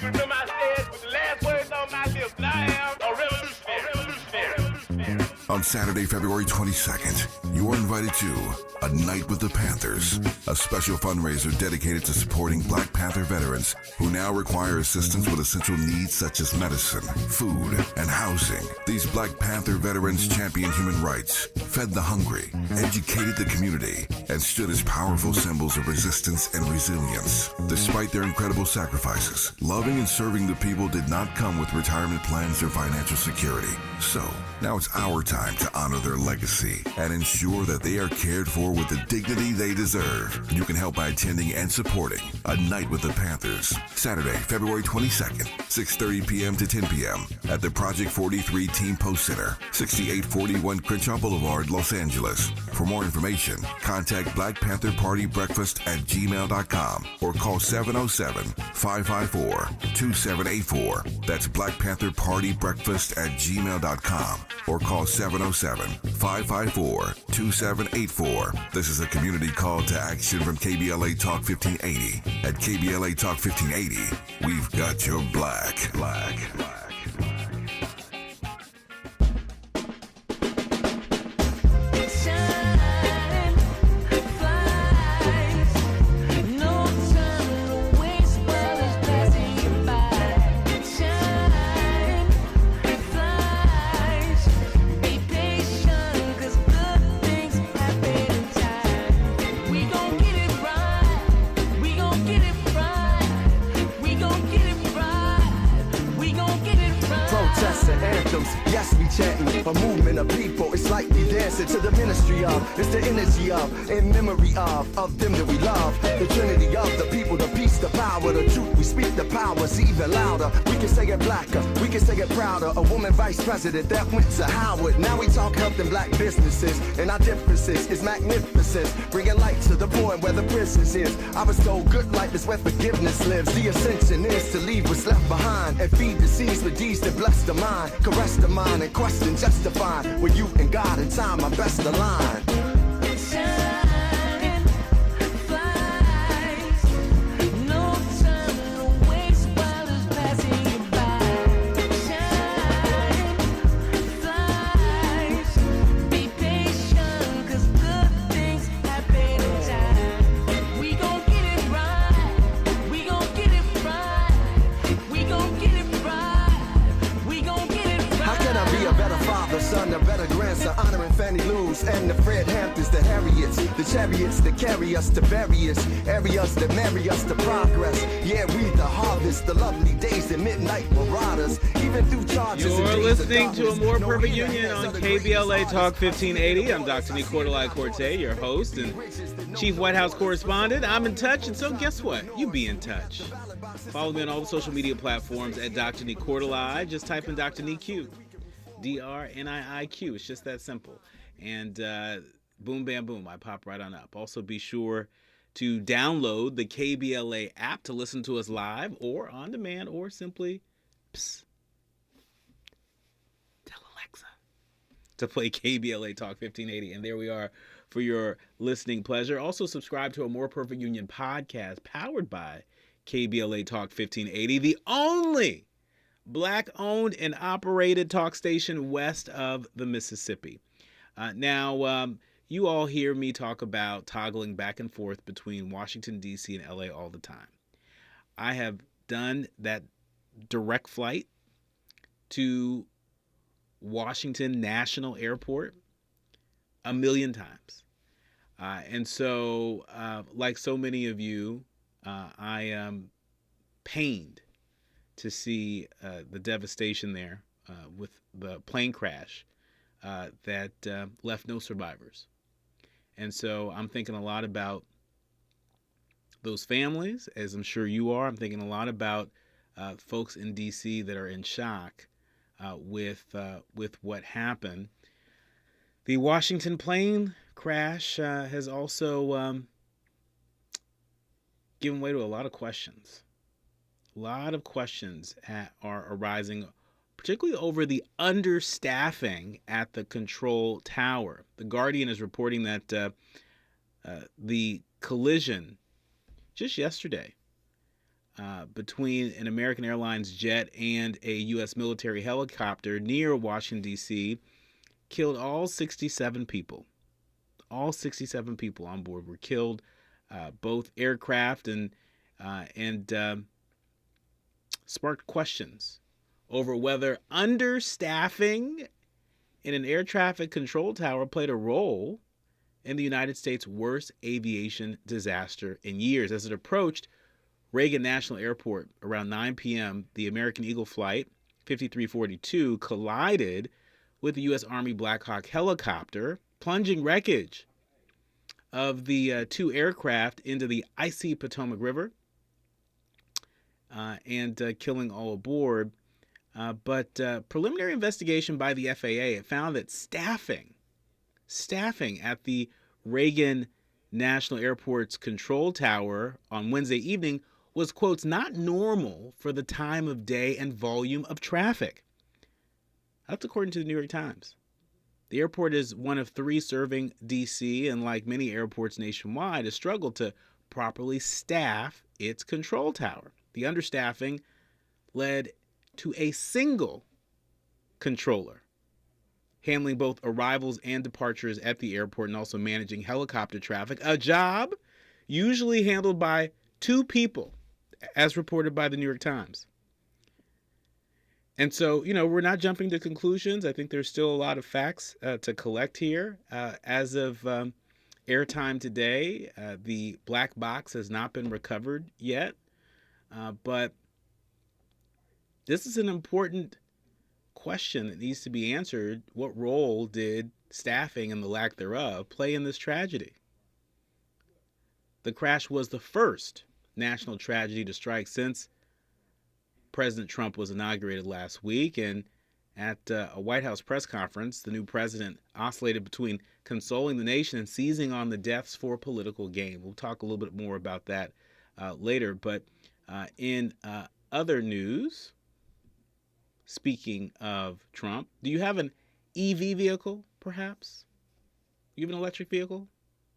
Remember I said with the last words on my lips, I am a revolutionary. On Saturday, February 22nd, you are invited to A Night with the Panthers, a special fundraiser dedicated to supporting Black Panther veterans who now require assistance with essential needs such as medicine, food, and housing. These Black Panther veterans championed human rights, fed the hungry, educated the community, and stood as powerful symbols of resistance and resilience. Despite their incredible sacrifices, loving and serving the people did not come with retirement plans or financial security. So, now it's our time to honor their legacy and ensure that they are cared for with the dignity they deserve. You can help by attending and supporting A Night with the Panthers, Saturday, February 22nd, 6:30 p.m. to 10 p.m. at the Project 43 Team Post Center, 6841 Crenshaw Boulevard, Los Angeles. For more information, contact Black Panther Party Breakfast at gmail.com or call 707-554-2784. That's Black Panther Party Breakfast at gmail.com or call 707-554-2784. This is a community call to action from KBLA Talk 1580. At KBLA Talk 1580, we've got your black. Yes, we chanting a movement of people. It's like we dancing to the ministry of. It's the energy of, in memory of them that we love. The trinity of the people, the peace, the power, the truth. We speak the power's even louder. We can say it blacker, we can say it prouder. A woman vice president that went to Howard. Now we talk helping black businesses, and our differences is magnificent. Bringing light to the poor and where the prisoners is. I was told good life is where forgiveness lives. The ascension is to leave what's left behind and feed the seeds with deeds that bless the mind. Caress the mind and question justifying. With you and God in time, our best align. Son, a better grandson, honoring Fannie Lou's and the Fred Hamptons, the Harriets, the chariots that carry us to various areas that marry us to progress. Yeah, we the harvest, the lovely days and midnight marauders, even through charges. You're listening to A More Perfect Union on KBLA Talk 1580. I'm Dr. Nicordelai Corte, your host and Chief White House Correspondent. I'm in touch, and so guess what? You be in touch. Follow me on all the social media platforms at Dr. Nicordelai. Just type in Dr. Niq. DRNIIQ. It's just that simple. And boom, bam, boom. I pop right on up. Also, be sure to download the KBLA app to listen to us live or on demand, or simply tell Alexa to play KBLA Talk 1580. And there we are for your listening pleasure. Also, subscribe to A More Perfect Union podcast powered by KBLA Talk 1580, the only Black-owned and operated talk station west of the Mississippi. Now, you all hear me talk about toggling back and forth between Washington, D.C. and L.A. all the time. I have done that direct flight to Washington National Airport a million times. And so, like so many of you, I am pained to see the devastation there with the plane crash that left no survivors. And so I'm thinking a lot about those families, as I'm sure you are. I'm thinking a lot about folks in D.C. that are in shock with what happened. The Washington plane crash has also given way to a lot of questions. A lot of questions are arising, particularly over the understaffing at the control tower. The Guardian is reporting that the collision just yesterday between an American Airlines jet and a U.S. military helicopter near Washington, D.C., killed all 67 people. All 67 people on board were killed. Both aircraft and sparked questions over whether understaffing in an air traffic control tower played a role in the United States' worst aviation disaster in years. As it approached Reagan National Airport around 9 p.m., the American Eagle Flight 5342 collided with the U.S. Army Black Hawk helicopter, plunging wreckage of the two aircraft into the icy Potomac River and killing all aboard. But preliminary investigation by the FAA found that staffing at the Reagan National Airport's control tower on Wednesday evening was, quotes, not normal for the time of day and volume of traffic. That's according to the New York Times. The airport is one of three serving D.C. and, like many airports nationwide, has struggled to properly staff its control tower. The understaffing led to a single controller handling both arrivals and departures at the airport and also managing helicopter traffic, a job usually handled by two people, as reported by the New York Times. And so, we're not jumping to conclusions. I think there's still a lot of facts to collect here. As of airtime today, the black box has not been recovered yet. But this is an important question that needs to be answered. What role did staffing and the lack thereof play in this tragedy? The crash was the first national tragedy to strike since President Trump was inaugurated last week. And at a White House press conference, the new president oscillated between consoling the nation and seizing on the deaths for political gain. We'll talk a little bit more about that later. But in other news, speaking of Trump, do you have an EV vehicle, perhaps? You have an electric vehicle?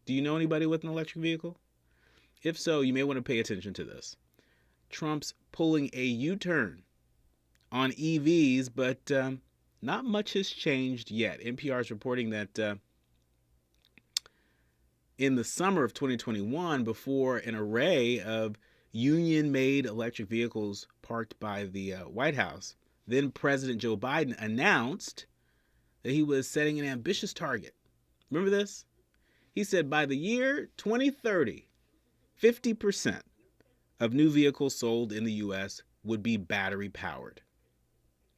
Do you know anybody with an electric vehicle? If so, you may want to pay attention to this. Trump's pulling a U-turn on EVs, but not much has changed yet. NPR is reporting that in the summer of 2021, before an array of union-made electric vehicles parked by the White House, then President Joe Biden announced that he was setting an ambitious target. Remember this? He said by the year 2030, 50% of new vehicles sold in the U.S. would be battery powered.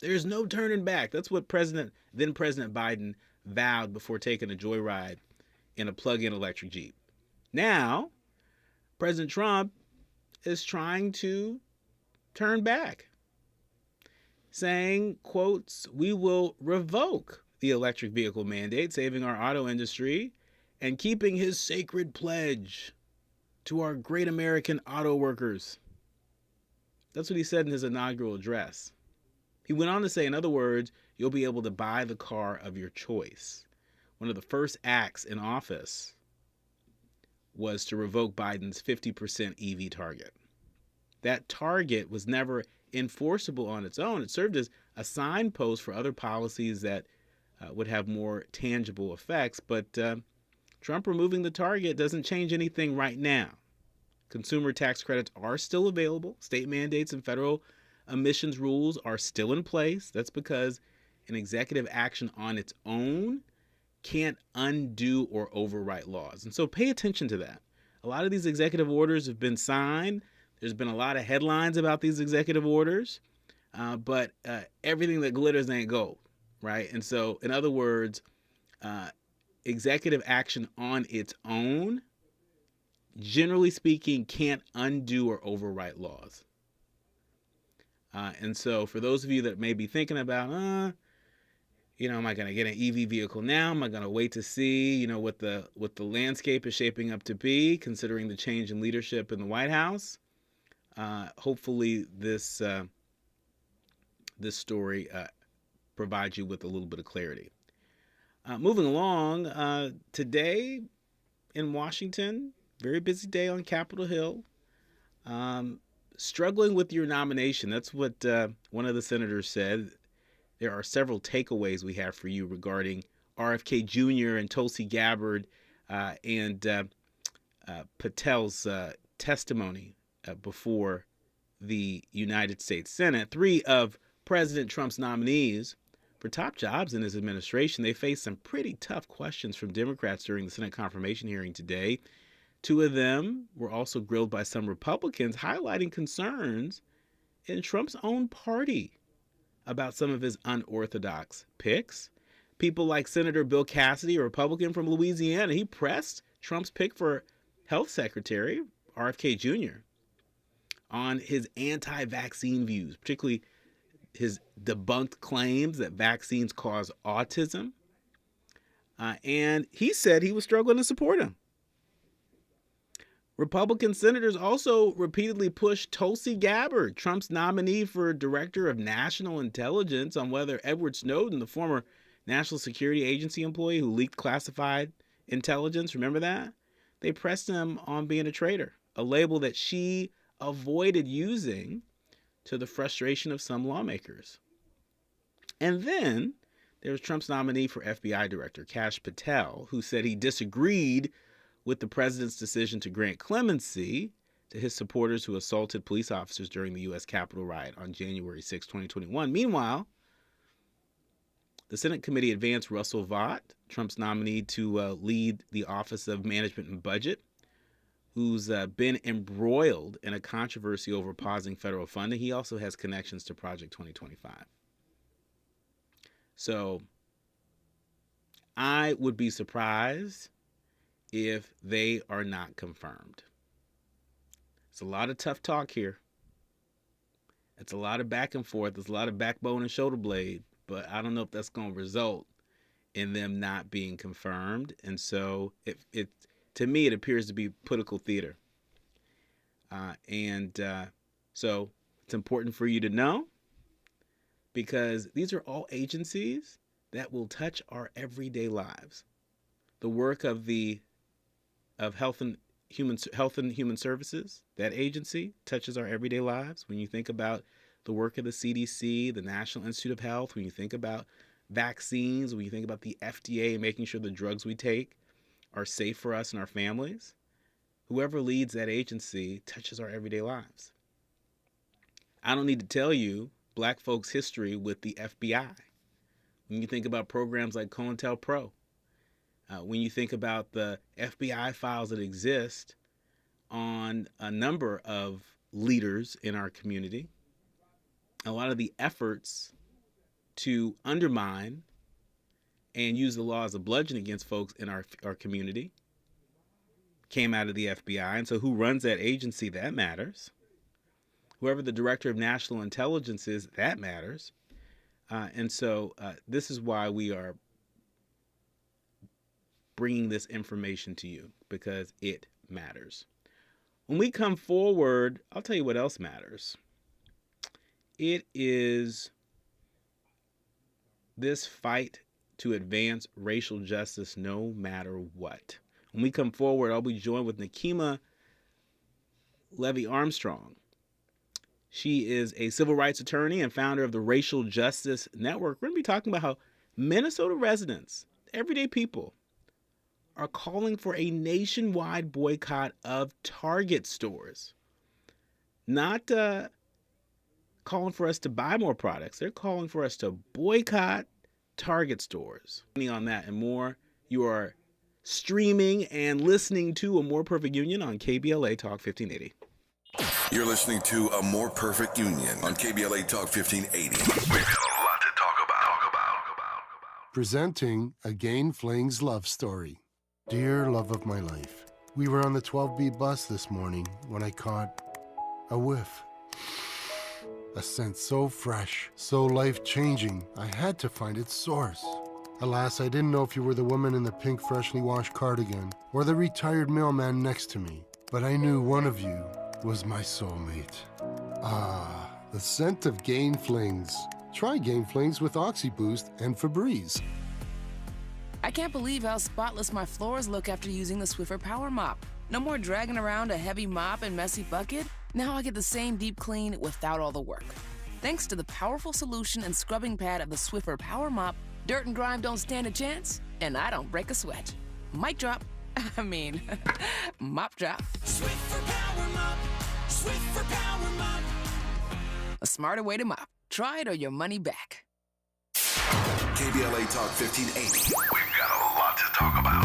There's no turning back. That's what then President Biden vowed before taking a joyride in a plug-in electric Jeep. Now, President Trump is trying to turn back, saying, quotes, we will revoke the electric vehicle mandate, saving our auto industry and keeping his sacred pledge to our great American auto workers. That's what he said in his inaugural address. He went on to say, in other words, you'll be able to buy the car of your choice. One of the first acts in office was to revoke Biden's 50% EV target. That target was never enforceable on its own. It served as a signpost for other policies that would have more tangible effects. But Trump removing the target doesn't change anything right now. Consumer tax credits are still available. State mandates and federal emissions rules are still in place. That's because an executive action on its own can't undo or overwrite laws. And so pay attention to that. A lot of these executive orders have been signed. There's been a lot of headlines about these executive orders, but everything that glitters ain't gold, right? And so, in other words, executive action on its own, generally speaking, can't undo or overwrite laws. And so for those of you that may be thinking about, am I going to get an EV vehicle now? Am I going to wait to see, what the landscape is shaping up to be, considering the change in leadership in the White House? Hopefully this story provides you with a little bit of clarity. Moving along, today in Washington, very busy day on Capitol Hill. struggling with your nomination. That's what one of the senators said. There are several takeaways we have for you regarding RFK Jr. and Tulsi Gabbard and Patel's testimony before the United States Senate. 3 of President Trump's nominees for top jobs in his administration, they faced some pretty tough questions from Democrats during the Senate confirmation hearing today. 2 of them were also grilled by some Republicans, highlighting concerns in Trump's own party about some of his unorthodox picks. People like Senator Bill Cassidy, a Republican from Louisiana, he pressed Trump's pick for Health Secretary, RFK Jr., on his anti-vaccine views, particularly his debunked claims that vaccines cause autism. And he said he was struggling to support him. Republican senators also repeatedly pushed Tulsi Gabbard, Trump's nominee for Director of National Intelligence, on whether Edward Snowden, the former National Security Agency employee who leaked classified intelligence, remember that? They pressed him on being a traitor, a label that she avoided using, to the frustration of some lawmakers. And then there was Trump's nominee for FBI Director, Kash Patel, who said he disagreed with the president's decision to grant clemency to his supporters who assaulted police officers during the U.S. Capitol riot on January 6, 2021. Meanwhile, the Senate committee advanced Russell Vought, Trump's nominee to lead the Office of Management and Budget, who's been embroiled in a controversy over pausing federal funding. He also has connections to Project 2025. So I would be surprised if they are not confirmed. It's a lot of tough talk here. It's a lot of back and forth. There's a lot of backbone and shoulder blade, but I don't know if that's going to result in them not being confirmed. And so to me, it appears to be political theater. So it's important for you to know, because these are all agencies that will touch our everyday lives. The work of Health and Human Services, that agency touches our everyday lives. When you think about the work of the CDC, the National Institute of Health, when you think about vaccines, when you think about the FDA and making sure the drugs we take are safe for us and our families, whoever leads that agency touches our everyday lives. I don't need to tell you Black folks' history with the FBI. When you think about programs like COINTELPRO, when you think about the FBI files that exist on a number of leaders in our community, a lot of the efforts to undermine and use the law as a bludgeon against folks in our community came out of the FBI. And so who runs that agency, that matters. Whoever the Director of National Intelligence is, that matters. And so this is why we are bringing this information to you, because it matters. When we come forward, I'll tell you what else matters. It is this fight to advance racial justice no matter what. When we come forward, I'll be joined with Nakima Levy-Armstrong. She is a civil rights attorney and founder of the Racial Justice Network. We're going to be talking about how Minnesota residents, everyday people, are calling for a nationwide boycott of Target stores. Not calling for us to buy more products. They're calling for us to boycott Target stores. On that and more, you are streaming and listening to A More Perfect Union on KBLA Talk 1580. You're listening to A More Perfect Union on KBLA Talk 1580. We've got a lot to talk about. Presenting Again Fling's love story. Dear love of my life, we were on the 12B bus this morning when I caught a whiff. A scent so fresh, so life-changing, I had to find its source. Alas, I didn't know if you were the woman in the pink freshly washed cardigan or the retired mailman next to me, but I knew one of you was my soulmate. Ah, the scent of Gain Flings. Try Gain Flings with OxyBoost and Febreze. I can't believe how spotless my floors look after using the Swiffer Power Mop. No more dragging around a heavy mop and messy bucket. Now I get the same deep clean without all the work. Thanks to the powerful solution and scrubbing pad of the Swiffer Power Mop, dirt and grime don't stand a chance, and I don't break a sweat. Mic drop. Mop drop. Swiffer Power Mop. Swiffer Power Mop. A smarter way to mop. Try it or your money back. KBLA Talk 1580. We've got a lot to talk about.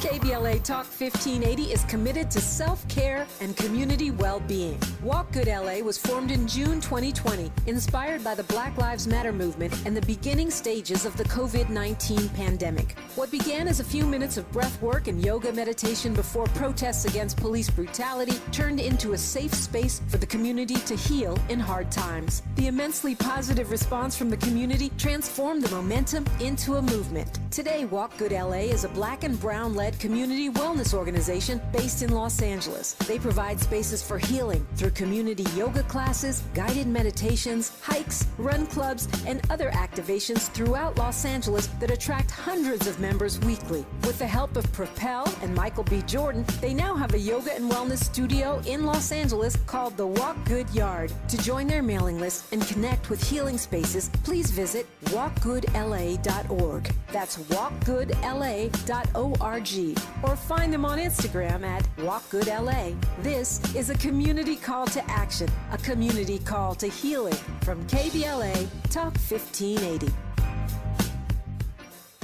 KBLA Talk 1580 is committed to self-care and community well-being. Walk Good LA was formed in June 2020, inspired by the Black Lives Matter movement and the beginning stages of the COVID-19 pandemic. What began as a few minutes of breath work and yoga meditation before protests against police brutality turned into a safe space for the community to heal in hard times. The immensely positive response from the community transformed the momentum into a movement. Today, Walk Good LA is a Black and brown-led community wellness organization based in Los Angeles. They provide spaces for healing through community yoga classes, guided meditations, hikes, run clubs, and other activations throughout Los Angeles that attract hundreds of members weekly. With the help of Propel and Michael B. Jordan, they now have a yoga and wellness studio in Los Angeles called the Walk Good Yard. To join their mailing list and connect with healing spaces, please visit walkgoodla.org. That's walkgoodla.org. Or find them on Instagram at walkgoodla. This is a community call to action, a community call to healing from KBLA Talk 1580.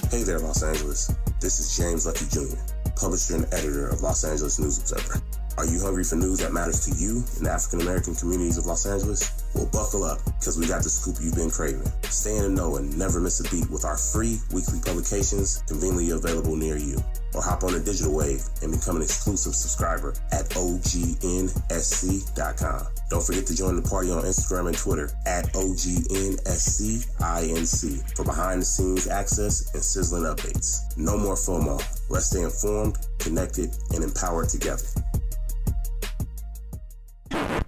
Hey there, Los Angeles. This is James Lucky Jr., publisher and editor of Los Angeles News Observer. Are you hungry for news that matters to you in the African-American communities of Los Angeles? Well, buckle up, because we got the scoop you've been craving. Stay in the know and never miss a beat with our free weekly publications conveniently available near you. Or hop on the digital wave and become an exclusive subscriber at OGNSC.com. Don't forget to join the party on Instagram and Twitter at OGNSCINC for behind-the-scenes access and sizzling updates. No more FOMO. Let's stay informed, connected, and empowered together.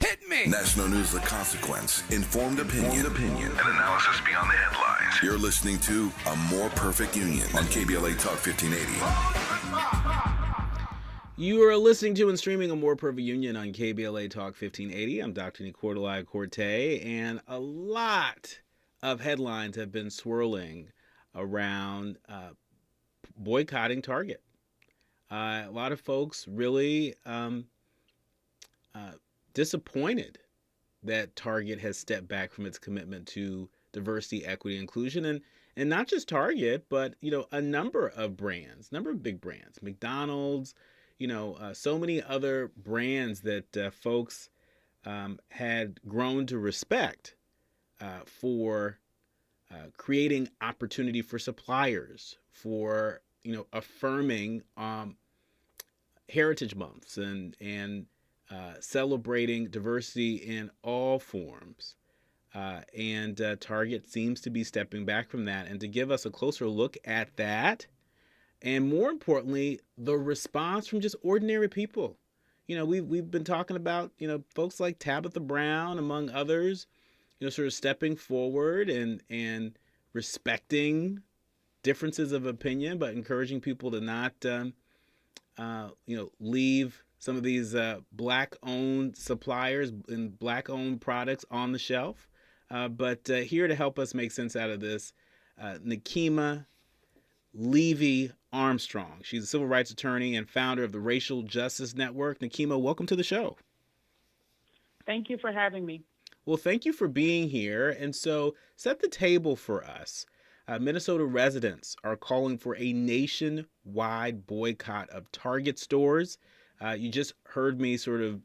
Hit me! National news The Consequence. Informed opinion. And analysis beyond the headlines. You're listening to A More Perfect Union on KBLA Talk 1580. You are listening to and streaming A More Perfect Union on KBLA Talk 1580. I'm Dr. Nicordelai Corte, and a lot of headlines have been swirling around boycotting Target. A lot of folks really disappointed that Target has stepped back from its commitment to diversity, equity, inclusion, and not just Target, but a number of big brands, McDonald's, so many other brands that folks had grown to respect for creating opportunity for suppliers, for affirming heritage months and celebrating diversity in all forms. And Target seems to be stepping back from that. And to give us a closer look at that, and more importantly, the response from just ordinary people. We've been talking about, folks like Tabitha Brown, among others, sort of stepping forward and respecting differences of opinion, but encouraging people to not, leave some of these Black-owned suppliers and Black-owned products on the shelf. But here to help us make sense out of this, Nekima Levy-Armstrong. She's a civil rights attorney and founder of the Racial Justice Network. Nekima, welcome to the show. Thank you for having me. Well, thank you for being here. And so set the table for us. Minnesota residents are calling for a nationwide boycott of Target stores. You just heard me sort of,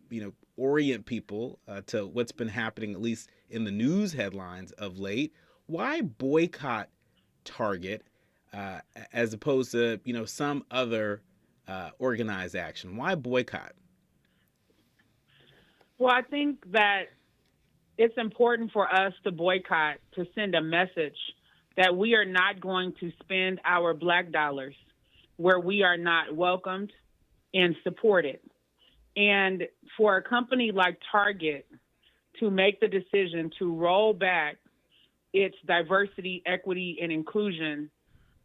orient people to what's been happening, at least in the news headlines of late. Why boycott Target as opposed to, some other organized action? Why boycott? Well, I think that it's important for us to boycott to send a message that we are not going to spend our Black dollars where we are not welcomed and supported. And for a company like Target to make the decision to roll back its diversity, equity, and inclusion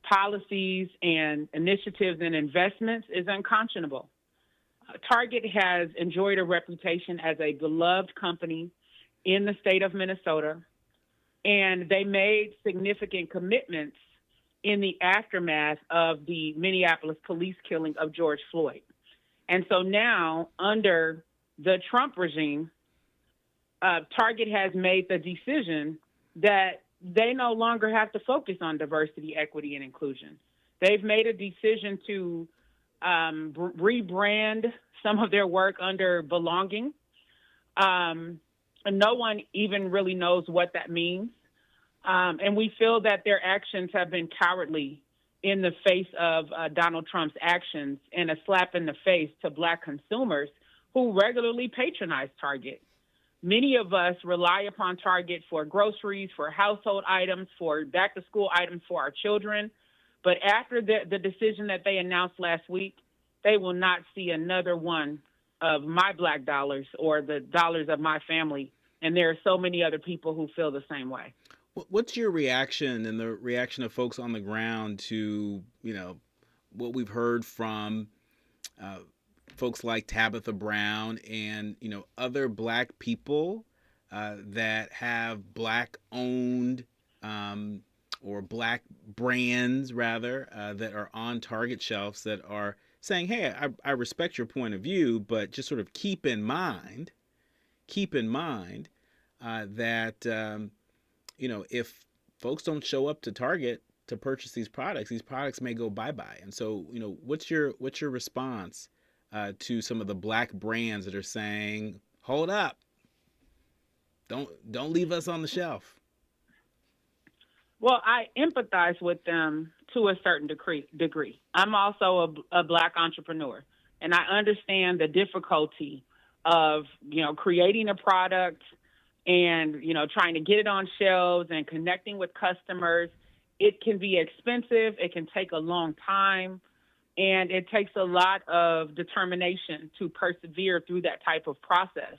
policies and initiatives and investments is unconscionable. Target has enjoyed a reputation as a beloved company in the state of Minnesota, and they made significant commitments in the aftermath of the Minneapolis police killing of George Floyd. And so now, under the Trump regime, Target has made the decision that they no longer have to focus on diversity, equity, and inclusion. They've made a decision to rebrand some of their work under belonging. And no one even really knows what that means. And we feel that their actions have been cowardly in the face of Donald Trump's actions and a slap in the face to Black consumers who regularly patronize Target. Many of us rely upon Target for groceries, for household items, for back-to-school items for our children. But after the decision that they announced last week, they will not see another one of my Black dollars or the dollars of my family. And there are so many other people who feel the same way. What's your reaction and the reaction of folks on the ground to, what we've heard from folks like Tabitha Brown and, other Black people that have Black-owned or Black brands, rather, that are on Target shelves that are saying, hey, I respect your point of view, but just sort of keep in mind that, if folks don't show up to Target to purchase these products may go bye-bye. And so, what's your response to some of the Black brands that are saying, hold up, don't leave us on the shelf? Well, I empathize with them to a certain degree. I'm also a Black entrepreneur, and I understand the difficulty of, creating a product and, trying to get it on shelves and connecting with customers. It can be expensive. It can take a long time, and it takes a lot of determination to persevere through that type of process.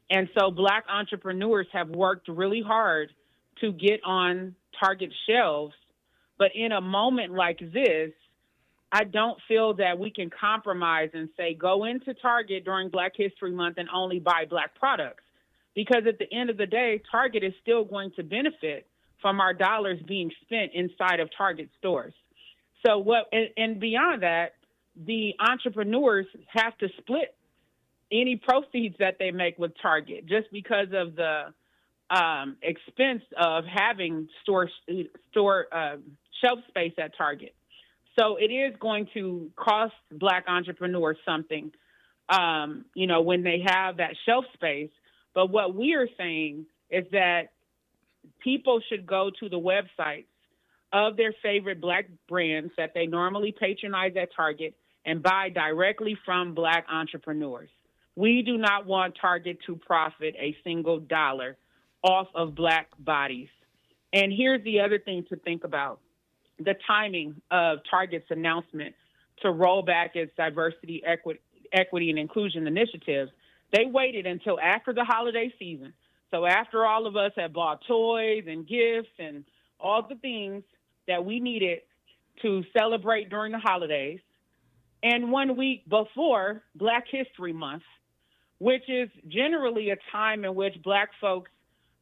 And so Black entrepreneurs have worked really hard to get on Target shelves. But in a moment like this, I don't feel that we can compromise and say, go into Target during Black History Month and only buy Black products. Because at the end of the day, Target is still going to benefit from our dollars being spent inside of Target stores. So and beyond that, the entrepreneurs have to split any proceeds that they make with Target just because of the expense of having store shelf space at Target. So it is going to cost Black entrepreneurs something, when they have that shelf space. But what we are saying is that people should go to the websites of their favorite Black brands that they normally patronize at Target and buy directly from Black entrepreneurs. We do not want Target to profit a single dollar off of Black bodies. And here's the other thing to think about. The timing of Target's announcement to roll back its diversity, equity, and inclusion initiatives. They waited until after the holiday season. So after all of us had bought toys and gifts and all the things that we needed to celebrate during the holidays, and 1 week before Black History Month, which is generally a time in which Black folks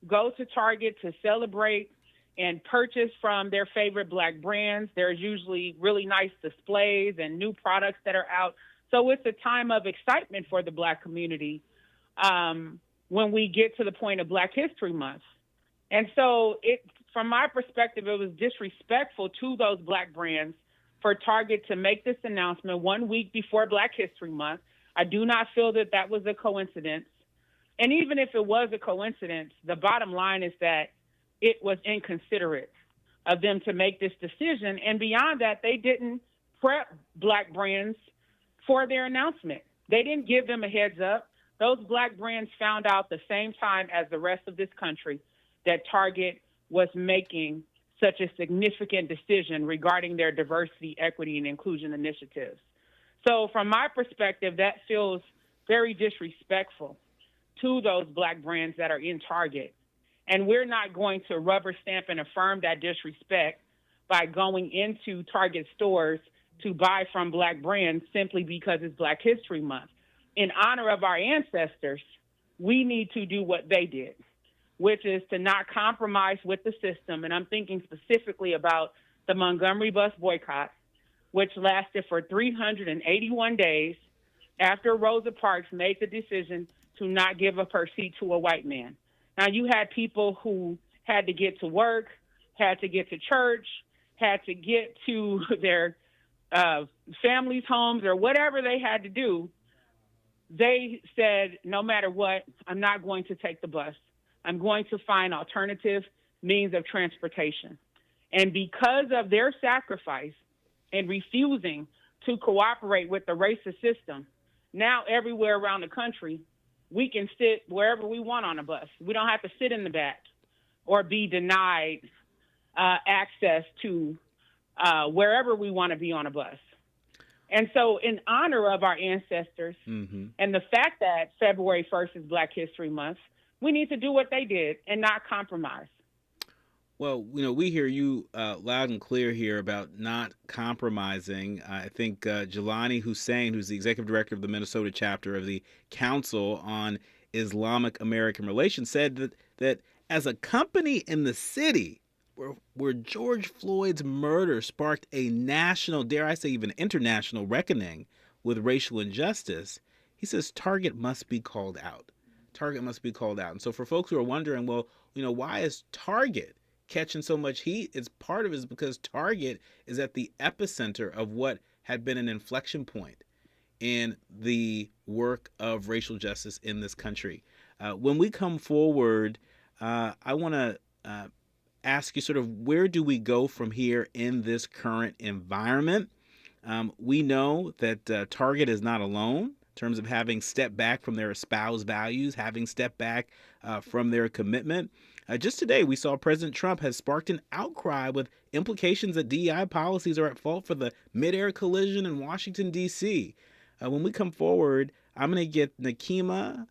go to Target to celebrate and purchase from their favorite Black brands. There's usually really nice displays and new products that are out. So it's a time of excitement for the Black community when we get to the point of Black History Month. And so from my perspective, it was disrespectful to those Black brands for Target to make this announcement 1 week before Black History Month. I do not feel that that was a coincidence. And even if it was a coincidence, the bottom line is that it was inconsiderate of them to make this decision. And beyond that, they didn't prep Black brands for their announcement. They didn't give them a heads up. Those Black brands found out the same time as the rest of this country that Target was making such a significant decision regarding their diversity, equity, and inclusion initiatives. So from my perspective, that feels very disrespectful to those Black brands that are in Target. And we're not going to rubber stamp and affirm that disrespect by going into Target stores to buy from Black brands simply because it's Black History Month. in honor of our ancestors, we need to do what they did, which is to not compromise with the system. And I'm thinking specifically about the Montgomery bus boycott, which lasted for 381 days after Rosa Parks made the decision to not give up her seat to a white man. Now, you had people who had to get to work, had to get to church, had to get to their families' homes or whatever they had to do. They said, no matter what, I'm not going to take the bus. I'm going to find alternative means of transportation. And because of their sacrifice and refusing to cooperate with the racist system, now everywhere around the country, we can sit wherever we want on a bus. We don't have to sit in the back or be denied access to wherever we want to be on a bus. And so in honor of our ancestors and the fact that February 1st is Black History Month, we need to do what they did and not compromise. Well, we hear you loud and clear here about not compromising. I think Jelani Hussein, who's the executive director of the Minnesota chapter of the Council on Islamic American Relations, said that as a company in the city where George Floyd's murder sparked a national, dare I say even international reckoning with racial injustice, he says Target must be called out. Target must be called out. And so for folks who are wondering, well, why is Target catching so much heat? It's part of it is because Target is at the epicenter of what had been an inflection point in the work of racial justice in this country. When we come forward, I want to ask you sort of where do we go from here in this current environment? We know that Target is not alone in terms of having stepped back from their espoused values, having stepped back from their commitment. Just today, we saw President Trump has sparked an outcry with implications that DEI policies are at fault for the mid-air collision in Washington, D.C. When we come forward, I'm going to get Nakima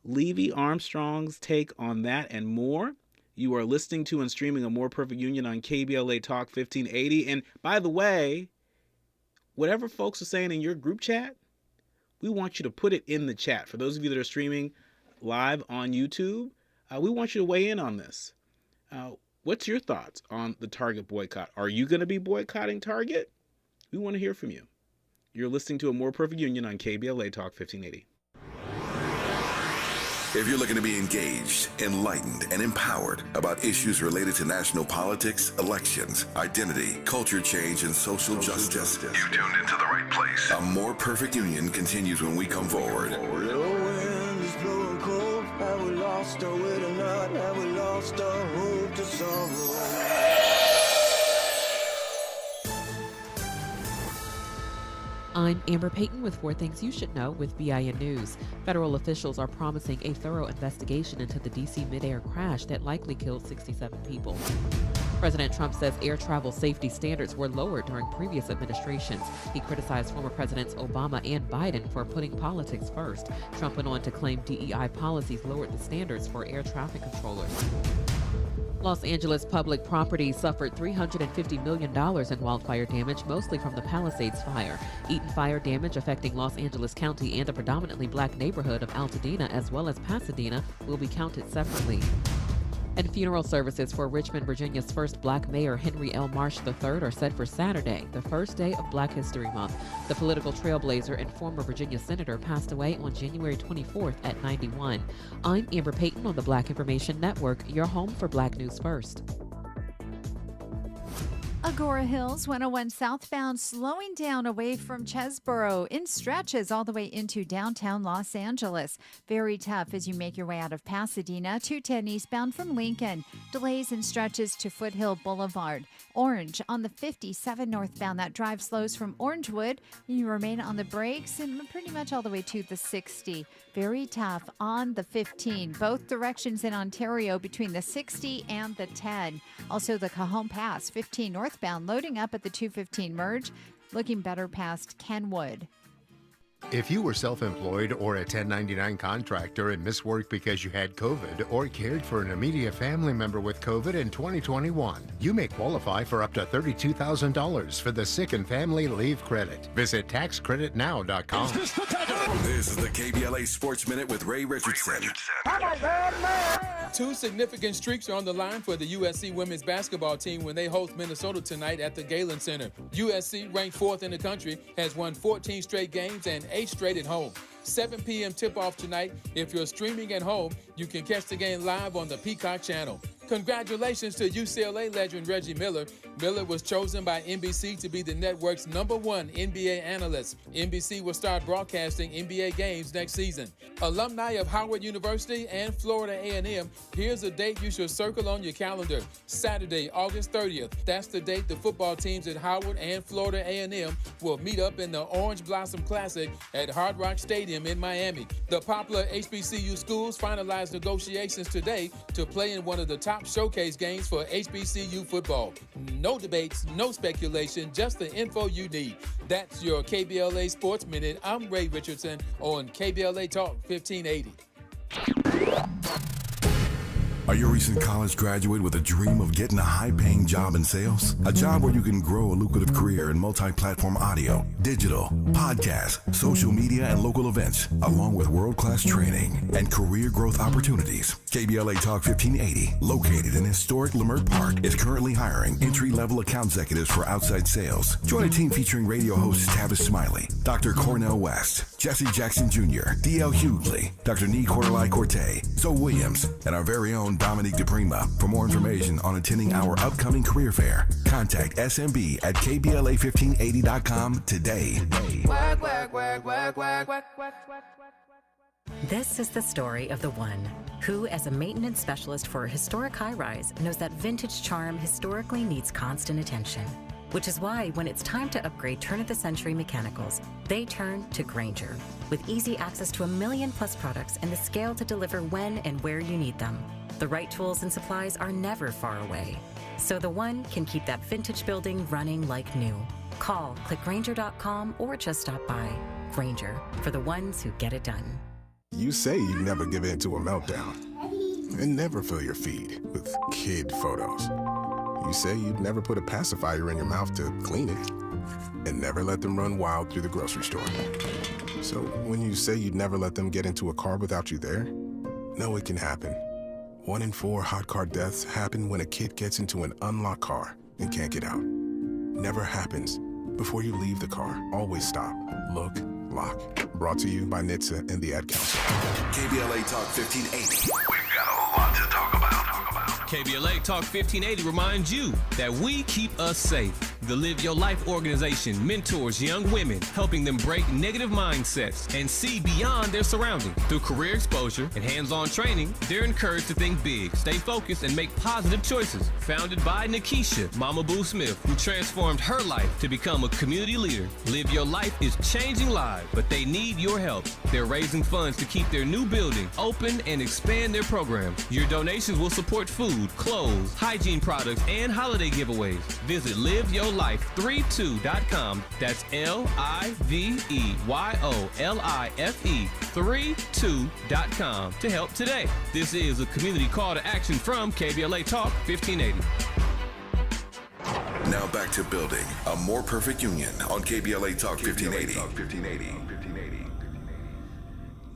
Levy-Armstrong's take on that and more. You are listening to and streaming A More Perfect Union on KBLA Talk 1580. And by the way, whatever folks are saying in your group chat, we want you to put it in the chat. For those of you that are streaming live on YouTube, we want you to weigh in on this. What's your thoughts on the Target boycott? Are you going to be boycotting Target? We want to hear from you. You're listening to A More Perfect Union on KBLA Talk 1580. If you're looking to be engaged, enlightened, and empowered about issues related to national politics, elections, identity, culture change, and social justice, you've tuned into the right place. A More Perfect Union continues when we come forward. Have we lost our way tonight? Have we lost our hope to sorrow? I'm Amber Payton with 4 Things You Should Know with BIN News. Federal officials are promising a thorough investigation into the D.C. mid-air crash that likely killed 67 people. President Trump says air travel safety standards were lowered during previous administrations. He criticized former Presidents Obama and Biden for putting politics first. Trump went on to claim DEI policies lowered the standards for air traffic controllers. Los Angeles public property suffered $350 million in wildfire damage, mostly from the Palisades fire. Eaton fire damage affecting Los Angeles County and the predominantly black neighborhood of Altadena, as well as Pasadena, will be counted separately. And funeral services for Richmond, Virginia's first black mayor, Henry L. Marsh III, are set for Saturday, the first day of Black History Month. The political trailblazer and former Virginia senator passed away on January 24th at 91. I'm Amber Payton on the Black Information Network, your home for Black News First. Agora Hills 101 southbound slowing down away from Chesborough in stretches all the way into downtown Los Angeles. Very tough as you make your way out of Pasadena. 210 eastbound from Lincoln. Delays and stretches to Foothill Boulevard. Orange on the 57 northbound. That drive slows from Orangewood. You remain on the brakes and pretty much all the way to the 60. Very tough on the 15. Both directions in Ontario between the 60 and the 10. Also the Cajon Pass 15 northbound loading up at the 215 merge. Looking better past Kenwood. If you were self-employed or a 1099 contractor and missed work because you had COVID or cared for an immediate family member with COVID in 2021, you may qualify for up to $32,000 for the Sick and Family Leave Credit. Visit taxcreditnow.com. This is the KBLA Sports Minute with Ray Richardson. Two significant streaks are on the line for the USC women's basketball team when they host Minnesota tonight at the Galen Center. USC, ranked 4th in the country, has won 14 straight games and 8 straight at home. 7 p.m. tip-off tonight. If you're streaming at home, you can catch the game live on the Peacock channel. Congratulations to UCLA legend Reggie Miller. Miller was chosen by NBC to be the network's #1 NBA analyst. NBC will start broadcasting NBA games next season. Alumni of Howard University and Florida A&M, here's a date you should circle on your calendar. Saturday, August 30th. That's the date the football teams at Howard and Florida A&M will meet up in the Orange Blossom Classic at Hard Rock Stadium in Miami. The popular HBCU schools finalized negotiations today to play in one of the top showcase games for HBCU football. No debates, no speculation, just the info you need. That's your KBLA Sports Minute. I'm Ray Richardson on KBLA Talk 1580. Are you a recent college graduate with a dream of getting a high-paying job in sales? A job where you can grow a lucrative career in multi-platform audio, digital, podcast, social media, and local events, along with world-class training and career growth opportunities. KBLA Talk 1580, located in historic Leimert Park, is currently hiring entry-level account executives for outside sales. Join a team featuring radio hosts Tavis Smiley, Dr. Cornell West, Jesse Jackson Jr., D.L. Hughley, Dr. Nee Cordelai Corte, Zoe Williams, and our very own Dominique DePrima. For more information on attending our upcoming career fair, contact SMB at KBLA1580.com today. This is the story of the one who, as a maintenance specialist for a historic high-rise, knows that vintage charm historically needs constant attention. Which is why when it's time to upgrade turn-of-the-century mechanicals, they turn to Grainger. With easy access to 1 million+ products and the scale to deliver when and where you need them. The right tools and supplies are never far away. So the one can keep that vintage building running like new. Call, click Grainger.com, or just stop by. Grainger, for the ones who get it done. You say you never give in to a meltdown and never fill your feed with kid photos. You say you'd never put a pacifier in your mouth to clean it and never let them run wild through the grocery store. So when you say you'd never let them get into a car without you there, know it can happen. 1 in 4 hot car deaths happen when a kid gets into an unlocked car and can't get out. Never happens. Before you leave the car, always stop, look, lock. Brought to you by NHTSA and the Ad Council. KBLA Talk 1580. We've got a lot to talk about. KBLA Talk 1580 reminds you that we keep us safe. The Live Your Life organization mentors young women, helping them break negative mindsets and see beyond their surroundings. Through career exposure and hands-on training, they're encouraged to think big, stay focused, and make positive choices. Founded by Nikisha Mama Boo Smith, who transformed her life to become a community leader. Live Your Life is changing lives, but they need your help. They're raising funds to keep their new building open and expand their program. Your donations will support food, clothes, hygiene products, and holiday giveaways. Visit liveyourlife32.com. That's LIVEYOLIFE32.com to help today. This is a community call to action from KBLA Talk 1580. Now back to building a more perfect union on KBLA Talk 1580.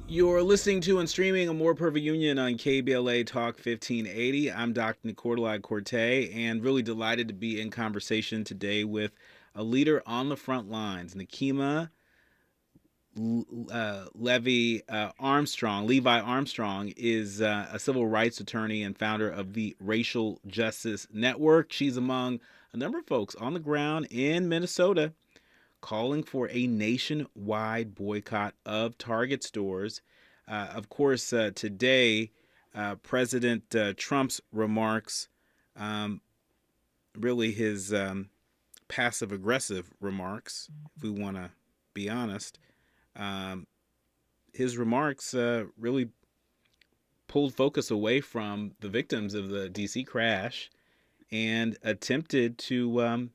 You're listening to and streaming A More Perfect Union on KBLA Talk 1580. I'm Dr. Nee Cordelai Corte, and really delighted to be in conversation today with a leader on the front lines, Nekima Levi Armstrong is a civil rights attorney and founder of the Racial Justice Network. She's among a number of folks on the ground in Minnesota calling for a nationwide boycott of Target stores. Of course, today, President Trump's remarks, really his passive-aggressive remarks, if we want to be honest, his remarks really pulled focus away from the victims of the D.C. crash and attempted to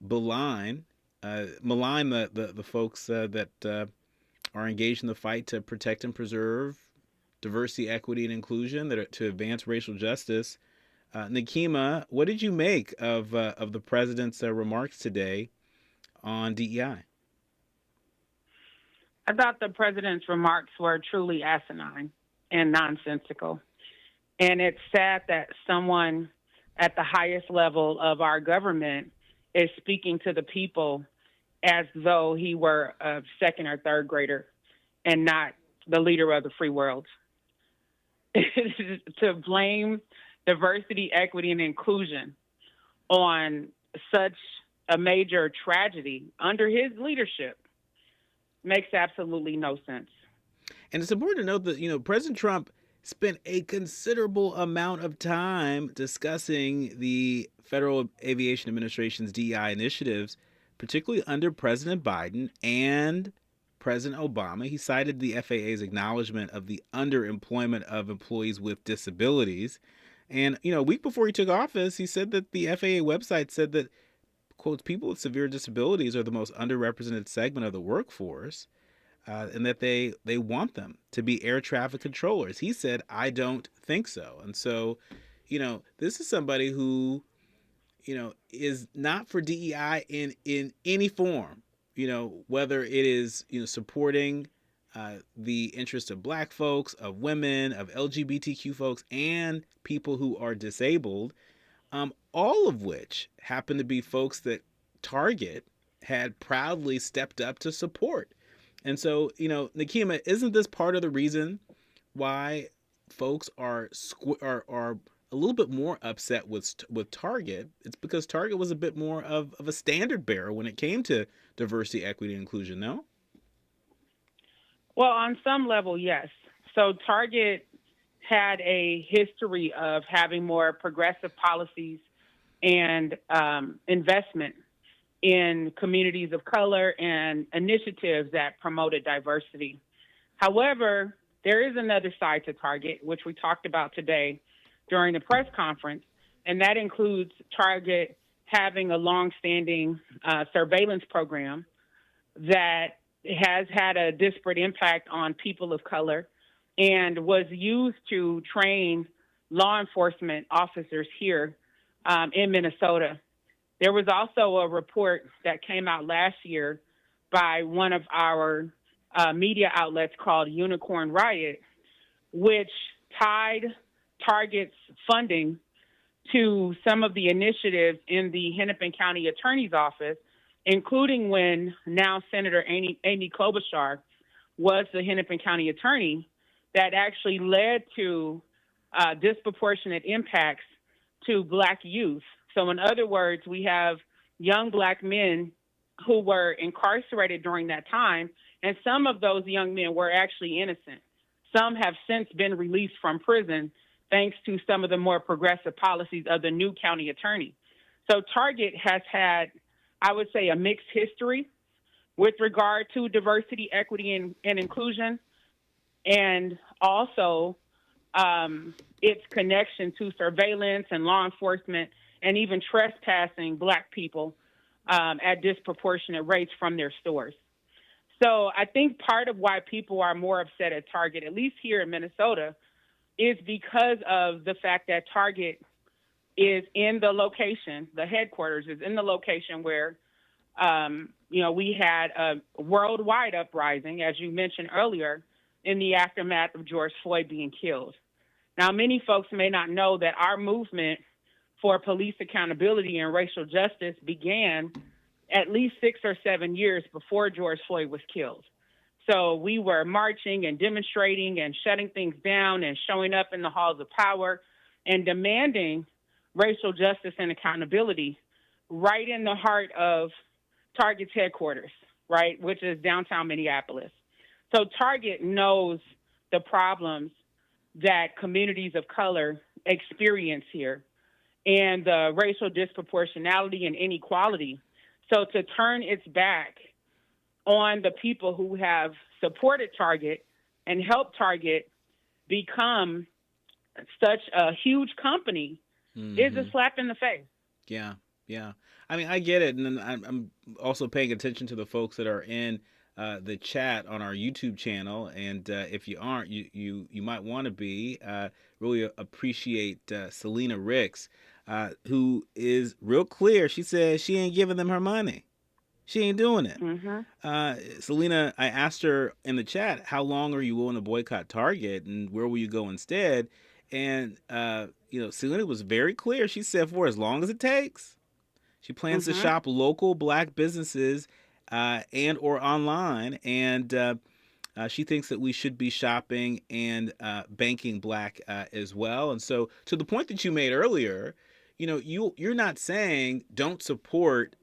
belie malign the folks that are engaged in the fight to protect and preserve diversity, equity, and inclusion, that are to advance racial justice. Nikema, what did you make of the president's remarks today on DEI? I thought the president's remarks were truly asinine and nonsensical. And it's sad that someone at the highest level of our government is speaking to the people as though he were a second or third grader and not the leader of the free world. To blame diversity, equity, and inclusion on such a major tragedy under his leadership makes absolutely no sense. And it's important to note that, President Trump spent a considerable amount of time discussing the Federal Aviation Administration's DEI initiatives, particularly under President Biden and President Obama. He cited the FAA's acknowledgement of the underemployment of employees with disabilities. And, a week before he took office, he said that the FAA website said that, quote, people with severe disabilities are the most underrepresented segment of the workforce, and that they want them to be air traffic controllers. He said, I don't think so. And so, this is somebody who, is not for DEI in any form, whether it is, supporting the interests of Black folks, of women, of LGBTQ folks, and people who are disabled, all of which happen to be folks that Target had proudly stepped up to support. And so, Nikema, isn't this part of the reason why folks are a little bit more upset with Target? It's because Target was a bit more of a standard bearer when it came to diversity, equity, and inclusion, no? Well, on some level, yes. So Target had a history of having more progressive policies and investment in communities of color and initiatives that promoted diversity. However, there is another side to Target, which we talked about today during the press conference, and that includes Target having a longstanding surveillance program that has had a disparate impact on people of color and was used to train law enforcement officers here in Minnesota. There was also a report that came out last year by one of our media outlets called Unicorn Riot, which tied Target's funding to some of the initiatives in the Hennepin County Attorney's Office, including when now Senator Amy Klobuchar was the Hennepin County Attorney, that actually led to disproportionate impacts to Black youth. So in other words, we have young Black men who were incarcerated during that time, and some of those young men were actually innocent. Some have since been released from prison thanks to some of the more progressive policies of the new county attorney. So Target has had, I would say, a mixed history with regard to diversity, equity, and inclusion, and also its connection to surveillance and law enforcement and even trespassing Black people at disproportionate rates from their stores. So I think part of why people are more upset at Target, at least here in Minnesota, is because of the fact that Target is in the location, the headquarters is in the location where, we had a worldwide uprising, as you mentioned earlier, in the aftermath of George Floyd being killed. Now, many folks may not know that our movement for police accountability and racial justice began at least 6 or 7 years before George Floyd was killed. So we were marching and demonstrating and shutting things down and showing up in the halls of power and demanding racial justice and accountability right in the heart of Target's headquarters, right, which is downtown Minneapolis. So Target knows the problems that communities of color experience here and the racial disproportionality and inequality. So to turn its back on the people who have supported Target and helped Target become such a huge company is a slap in the face. Yeah. Yeah. I mean, I get it. And then I'm also paying attention to the folks that are in the chat on our YouTube channel. And if you aren't, you might want to be. Really appreciate Selena Ricks, who is real clear. She says she ain't giving them her money. She ain't doing it. Selena, I asked her in the chat, how long are you willing to boycott Target and where will you go instead? And, Selena was very clear. She said for as long as it takes. She plans to shop local Black businesses and or online. And she thinks that we should be shopping and banking Black as well. And so to the point that you made earlier, you're not saying don't support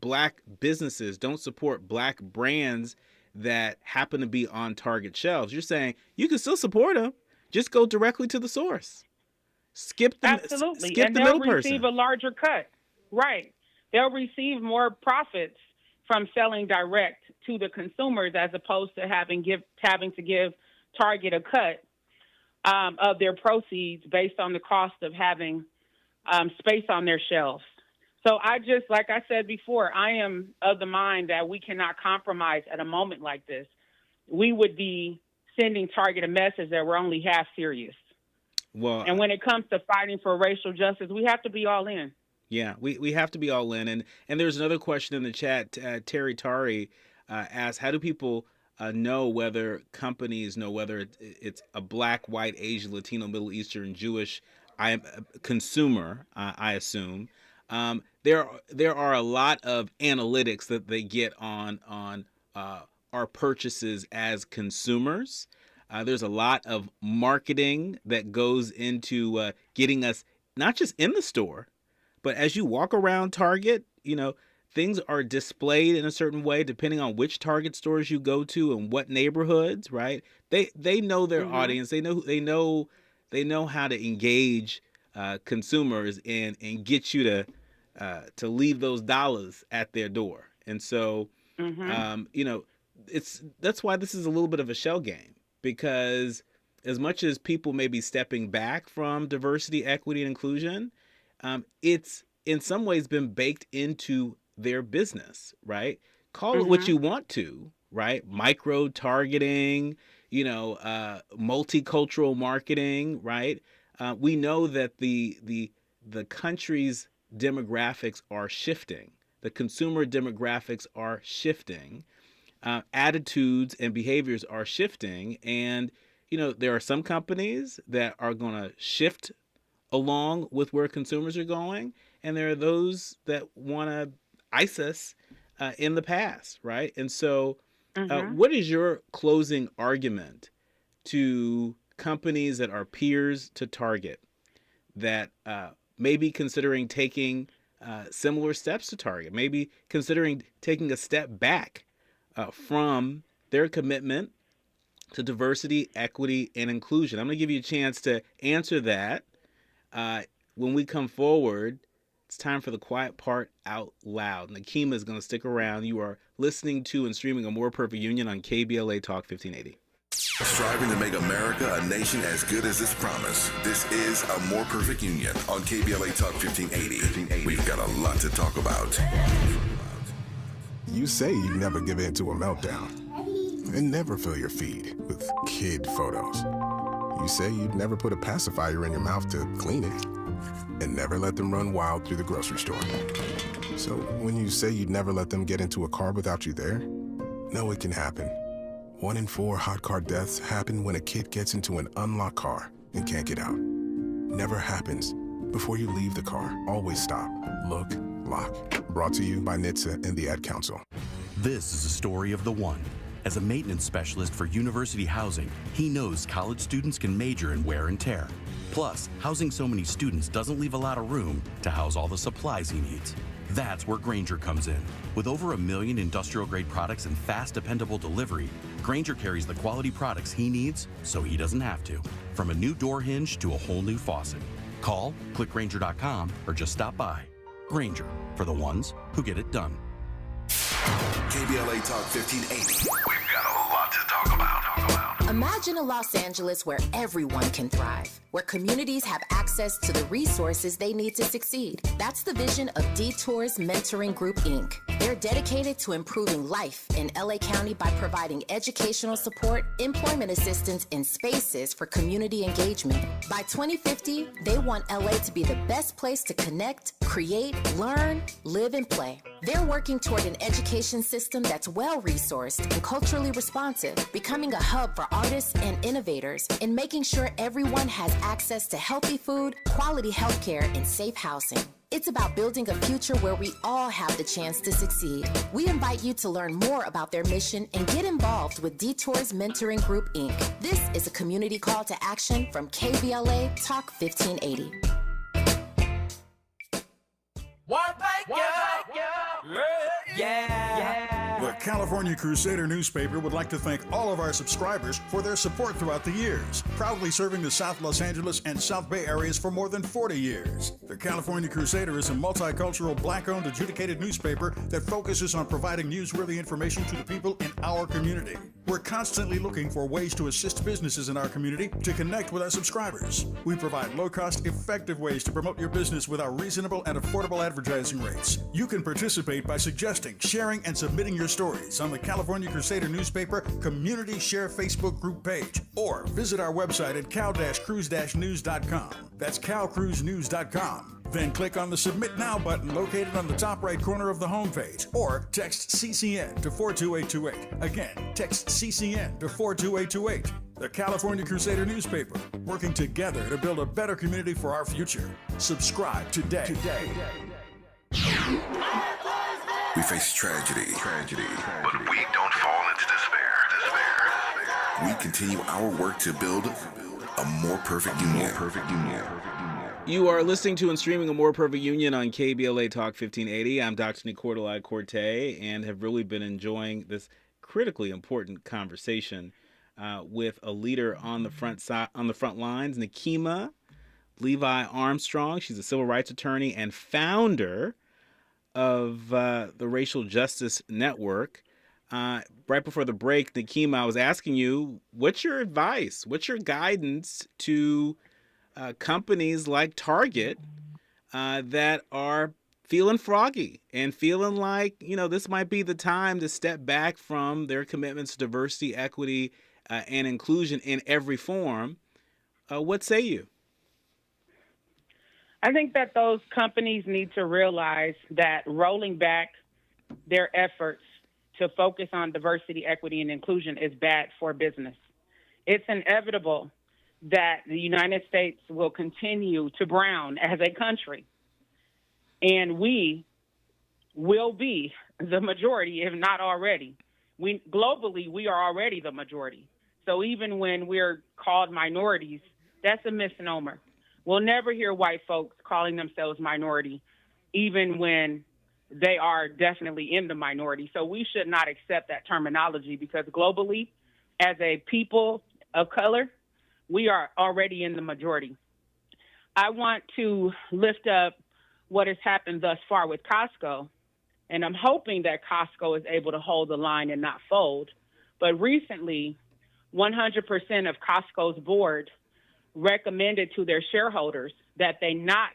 Black businesses, don't support Black brands that happen to be on Target shelves. You're saying you can still support them, just go directly to the source. Skip the middle person. And they'll receive a larger cut. Right. They'll receive more profits from selling direct to the consumers as opposed to having to give Target a cut of their proceeds based on the cost of having space on their shelves. So like I said before, I am of the mind that we cannot compromise at a moment like this. We would be sending Target a message that we're only half serious. Well, and when it comes to fighting for racial justice, we have to be all in. Yeah, we have to be all in. And there's another question in the chat. Terry Tari asks, how do people know whether companies know whether it's a Black, white, Asian, Latino, Middle Eastern, Jewish consumer, I assume. There are a lot of analytics that they get on our purchases as consumers. There's a lot of marketing that goes into getting us not just in the store, but as you walk around Target, things are displayed in a certain way depending on which Target stores you go to and what neighborhoods, right? They know their audience. They know how to engage consumers and get you to leave those dollars at their door. And so, that's why this is a little bit of a shell game, because as much as people may be stepping back from diversity, equity, and inclusion, it's in some ways been baked into their business, right? Call it what you want to, right? Micro targeting, multicultural marketing, right? We know that the country's demographics are shifting. The consumer demographics are shifting. Attitudes and behaviors are shifting. And, there are some companies that are going to shift along with where consumers are going. And there are those that want to ice us in the past, right? And so what is your closing argument to companies that are peers to Target that may be considering taking similar steps to Target, maybe considering taking a step back from their commitment to diversity, equity, and inclusion? I'm going to give you a chance to answer that. When we come forward, it's time for the quiet part out loud. Nakima is going to stick around. You are listening to and streaming A More Perfect Union on KBLA Talk 1580. Striving to make America a nation as good as its promise. This is A More Perfect Union on KBLA Talk 1580. We've got a lot to talk about. You say you never give in to a meltdown and never fill your feed with kid photos. You say you'd never put a pacifier in your mouth to clean it and never let them run wild through the grocery store. So when you say you'd never let them get into a car without you there, no, it can happen. 1 in 4 hot car deaths happen when a kid gets into an unlocked car and can't get out. Never happens. Before you leave the car, always stop, look, lock. Brought to you by NHTSA and the Ad Council. This is a story of the one. As a maintenance specialist for university housing, he knows college students can major in wear and tear. Plus, housing so many students doesn't leave a lot of room to house all the supplies he needs. That's where Grainger comes in. With over 1 million industrial-grade products and fast, dependable delivery, Grainger carries the quality products he needs so he doesn't have to. From a new door hinge to a whole new faucet. Call, click Grainger.com, or just stop by. Grainger, for the ones who get it done. KBLA Talk 1580. We've got a lot to talk about. Imagine a Los Angeles where everyone can thrive, where communities have access to the resources they need to succeed. That's the vision of Detours Mentoring Group, Inc. They're dedicated to improving life in LA County by providing educational support, employment assistance, and spaces for community engagement. By 2050, they want LA to be the best place to connect, create, learn, live, and play. They're working toward an education system that's well-resourced and culturally responsive, becoming a hub for artists and innovators, and making sure everyone has access to healthy food, quality healthcare, and safe housing. It's about building a future where we all have the chance to succeed. We invite you to learn more about their mission and get involved with Detours Mentoring Group, Inc. This is a community call to action from KBLA Talk 1580. The California Crusader newspaper would like to thank all of our subscribers for their support throughout the years, proudly serving the South Los Angeles and South Bay areas for more than 40 years. The California Crusader is a multicultural, black-owned, adjudicated newspaper that focuses on providing newsworthy information to the people in our community. We're constantly looking for ways to assist businesses in our community to connect with our subscribers. We provide low-cost, effective ways to promote your business with our reasonable and affordable advertising rates. You can participate by suggesting, sharing, and submitting your stories on the California Crusader newspaper Community Share Facebook group page, or visit our website at cal-cruise-news.com. That's calcruisenews.com. Then click on the Submit Now button located on the top right corner of the homepage, or text CCN to 42828. Again, text CCN to 42828. The California Crusader newspaper, working together to build a better community for our future. Subscribe today. We face tragedy, but we don't fall into despair. We continue our work to build a more perfect union. You are listening to and streaming A More Perfect Union on KBLA Talk 1580. I'm Dr. Nicordelai Corte, and have really been enjoying this critically important conversation with a leader on the front lines, Nekima Levi Armstrong. She's a civil rights attorney and founder of the Racial Justice Network. Right before the break, Nekima, I was asking you, what's your advice? What's your guidance to companies like Target that are feeling froggy and feeling like, this might be the time to step back from their commitments to diversity, equity, and inclusion in every form? What say you? I think that those companies need to realize that rolling back their efforts to focus on diversity, equity, and inclusion is bad for business. It's inevitable that the United States will continue to brown as a country, and we will be the majority, if not already. Globally, we are already the majority. So even when we're called minorities, that's a misnomer. We'll never hear white folks calling themselves minority, even when they are definitely in the minority. So we should not accept that terminology, because globally, as a people of color, we are already in the majority. I want to lift up what has happened thus far with Costco, and I'm hoping that Costco is able to hold the line and not fold. But recently, 100% of Costco's board recommended to their shareholders that they not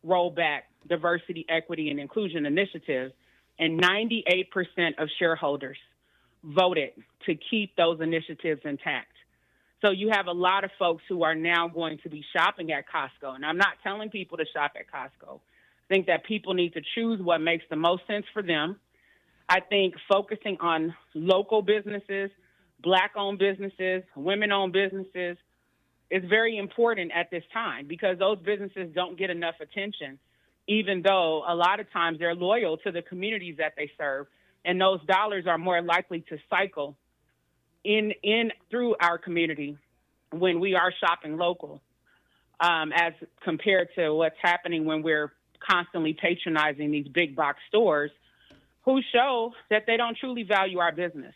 roll back diversity, equity, and inclusion initiatives, and 98% of shareholders voted to keep those initiatives intact. So you have a lot of folks who are now going to be shopping at Costco, and I'm not telling people to shop at Costco. I think that people need to choose what makes the most sense for them. I think focusing on local businesses, Black-owned businesses, women-owned businesses, is very important at this time, because those businesses don't get enough attention, even though a lot of times they're loyal to the communities that they serve, and those dollars are more likely to cycle in through our community when we are shopping local, as compared to what's happening when we're constantly patronizing these big box stores who show that they don't truly value our business.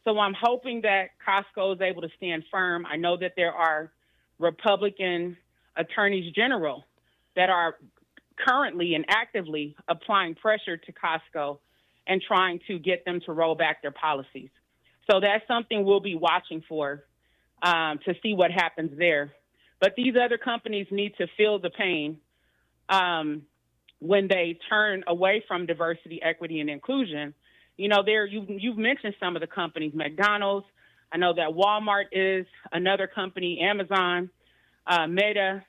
So I'm hoping that Costco is able to stand firm. I know that there are Republican attorneys general that are currently and actively applying pressure to Costco and trying to get them to roll back their policies. So that's something we'll be watching for to see what happens there. But these other companies need to feel the pain when they turn away from diversity, equity, and inclusion. You know, you've mentioned some of the companies, McDonald's. I know that Walmart is another company, Amazon, Meta,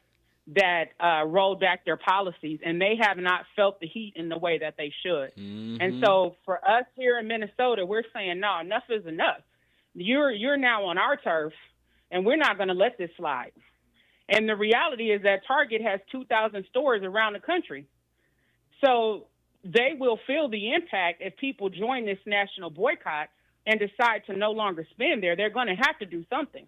that rolled back their policies, and they have not felt the heat in the way that they should. Mm-hmm. And so for us here in Minnesota, we're saying, no, enough is enough. You're now on our turf, and we're not going to let this slide. And the reality is that Target has 2,000 stores around the country. So they will feel the impact if people join this national boycott and decide to no longer spend there. They're going to have to do something.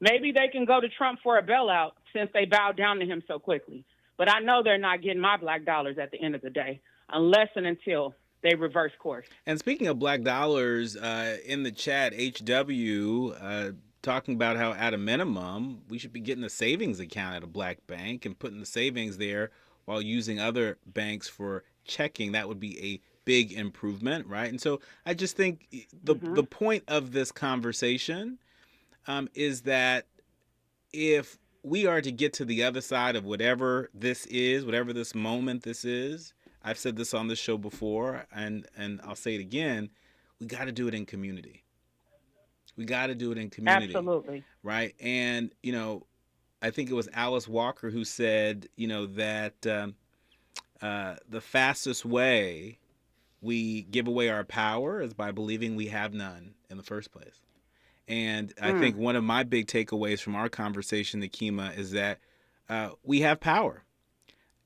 Maybe they can go to Trump for a bailout since they bowed down to him so quickly. But I know they're not getting my black dollars at the end of the day unless and until they reverse course. And speaking of black dollars, in the chat, HW talking about how at a minimum we should be getting a savings account at a black bank and putting the savings there while using other banks for checking. That would be a big improvement, right? And so I just think the point of this conversation is that if we are to get to the other side of whatever this is, whatever this moment this is, I've said this on this show before, and I'll say it again, we got to do it in community. We got to do it in community. Absolutely. Right? And, you know, I think it was Alice Walker who said, you know, that the fastest way we give away our power is by believing we have none in the first place. And I think one of my big takeaways from our conversation, Nikema, is that we have power.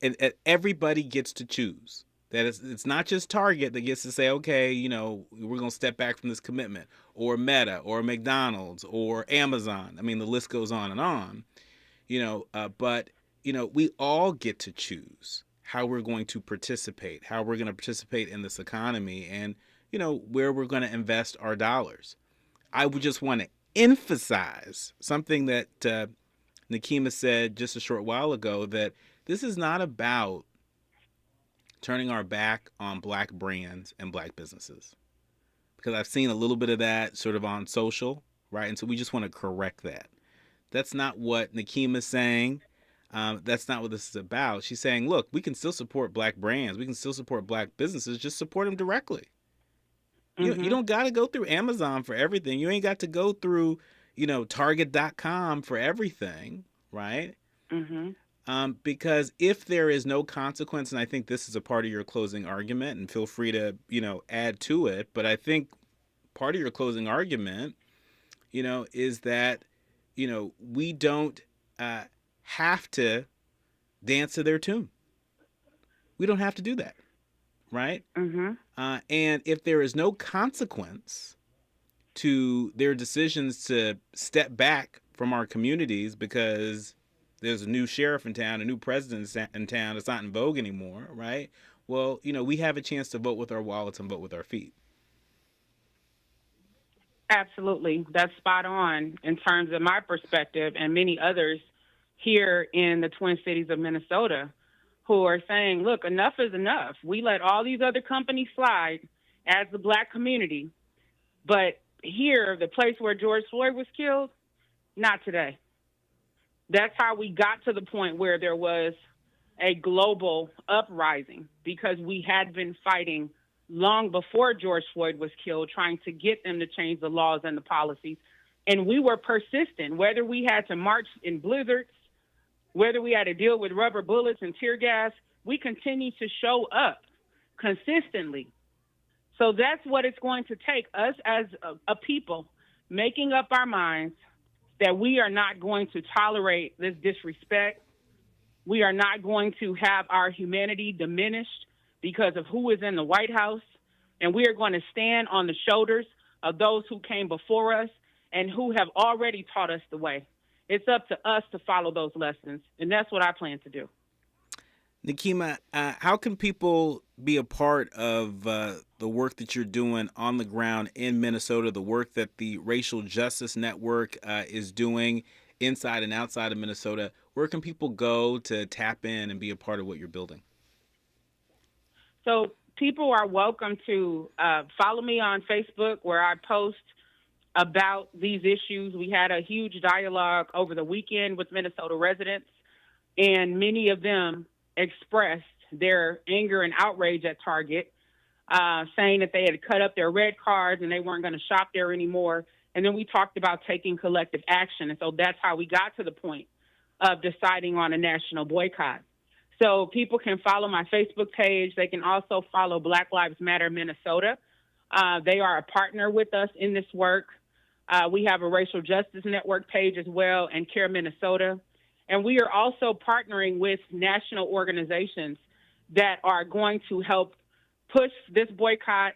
And everybody gets to choose. That it's not just Target that gets to say, okay, you know, we're going to step back from this commitment, or Meta, or McDonald's, or Amazon. I mean, the list goes on and on, you know, but, you know, we all get to choose how we're going to participate, how we're going to participate in this economy, and, you know, where we're going to invest our dollars. I would just want to emphasize something that Nikema said just a short while ago, that this is not about turning our back on black brands and black businesses, because I've seen a little bit of that sort of on social, right? And so we just want to correct that. That's not what Nikema is saying. That's not what this is about. She's saying, look, we can still support black brands. We can still support black businesses. Just support them directly. You don't got to go through Amazon for everything. You ain't got to go through, you know, Target.com for everything, right? Because if there is no consequence, and I think this is a part of your closing argument, and feel free to, you know, add to it, but I think part of your closing argument, you know, is that, you know, we don't have to dance to their tune. We don't have to do that, right? And if there is no consequence to their decisions to step back from our communities because there's a new sheriff in town, a new president in town, it's not in vogue anymore, right? Well, you know, we have a chance to vote with our wallets and vote with our feet. Absolutely. That's spot on in terms of my perspective and many others here in the Twin Cities of Minnesota who are saying, look, enough is enough. We let all these other companies slide as the black community, but here, the place where George Floyd was killed, not today. That's how we got to the point where there was a global uprising, because we had been fighting long before George Floyd was killed, trying to get them to change the laws and the policies. And we were persistent, whether we had to march in blizzards, whether we had to deal with rubber bullets and tear gas, we continued to show up consistently. So that's what it's going to take, us as a people making up our minds that we are not going to tolerate this disrespect. We are not going to have our humanity diminished because of who is in the White House. And we are going to stand on the shoulders of those who came before us and who have already taught us the way. It's up to us to follow those lessons, and that's what I plan to do. Nikema, how can people be a part of the work that you're doing on the ground in Minnesota, the work that the Racial Justice Network is doing inside and outside of Minnesota? Where can people go to tap in and be a part of what you're building? So people are welcome to follow me on Facebook, where I post about these issues. We had a huge dialogue over the weekend with Minnesota residents, and many of them expressed their anger and outrage at Target, saying that they had cut up their red cards and they weren't going to shop there anymore. And then we talked about taking collective action. And so that's how we got to the point of deciding on a national boycott. So people can follow my Facebook page. They can also follow Black Lives Matter Minnesota. They are a partner with us in this work. We have a Racial Justice Network page as well, and Care Minnesota. And we are also partnering with national organizations that are going to help push this boycott